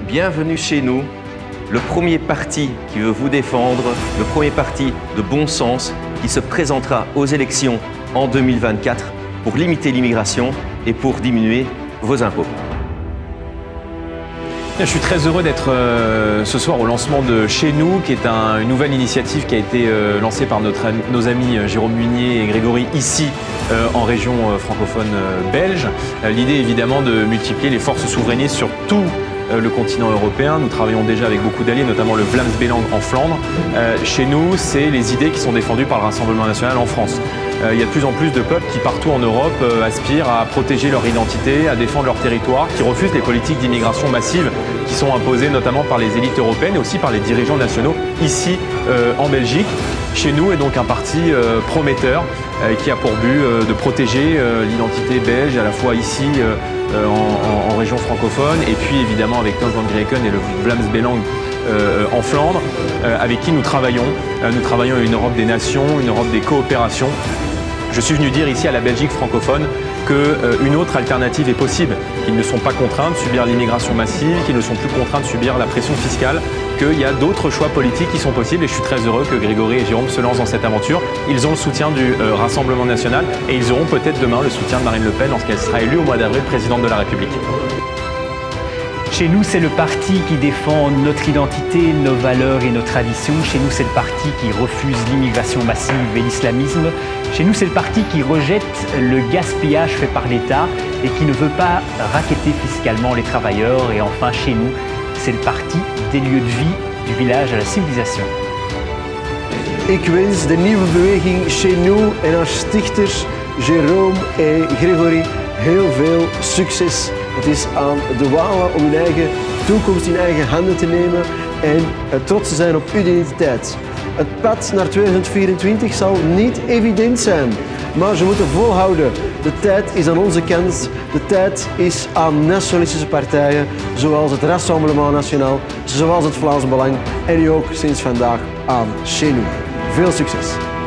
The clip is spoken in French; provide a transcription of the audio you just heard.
Bienvenue chez nous, le premier parti qui veut vous défendre, le premier parti de bon sens qui se présentera aux élections en 2024 pour limiter l'immigration et pour diminuer vos impôts. Je suis très heureux d'être ce soir au lancement de Chez nous, qui est une nouvelle initiative qui a été lancée par nos amis Jérôme Munier et Grégory ici en région francophone belge. L'idée évidemment de multiplier les forces souverainistes sur tout le continent européen. Nous travaillons déjà avec beaucoup d'alliés, notamment le Vlaams Belang en Flandre. Chez nous, c'est les idées qui sont défendues par le Rassemblement national en France. Il y a de plus en plus de peuples qui, partout en Europe, aspirent à protéger leur identité, à défendre leur territoire, qui refusent les politiques d'immigration massive qui sont imposées notamment par les élites européennes et aussi par les dirigeants nationaux ici en Belgique. Chez nous est donc un parti prometteur qui a pour but de protéger l'identité belge, à la fois ici en région francophone et puis évidemment avec Toos van Grieken et le Vlaams Belang en Flandre, avec qui nous travaillons. Nous travaillons à une Europe des nations, une Europe des coopérations. Je suis venu dire ici à la Belgique francophone qu'une autre alternative est possible, qu'ils ne sont pas contraints de subir l'immigration massive, qu'ils ne sont plus contraints de subir la pression fiscale, qu'il y a d'autres choix politiques qui sont possibles et je suis très heureux que Grégory et Jérôme se lancent dans cette aventure. Ils ont le soutien du Rassemblement national et ils auront peut-être demain le soutien de Marine Le Pen lorsqu'elle sera élue au mois d'avril présidente de la République. Chez nous, c'est le parti qui défend notre identité, nos valeurs et nos traditions. Chez nous, c'est le parti qui refuse l'immigration massive et l'islamisme. Chez nous, c'est le parti qui rejette le gaspillage fait par l'État et qui ne veut pas racketter fiscalement les travailleurs. Et enfin, chez nous, c'est le parti des lieux de vie, du village à la civilisation. Ik wens de nieuwe beweging Chez nous en haar stichters Jérôme en Grégory heel veel succes. Het is aan de Walen om hun eigen toekomst in eigen handen te nemen en trots te zijn op uw identiteit. Het pad naar 2024 zal niet evident zijn, maar ze moeten volhouden. De tijd is aan onze kant, de tijd is aan nationalistische partijen, zoals het Rassemblement National, zoals het Vlaams Belang en nu ook sinds vandaag aan Chez nous. Veel succes!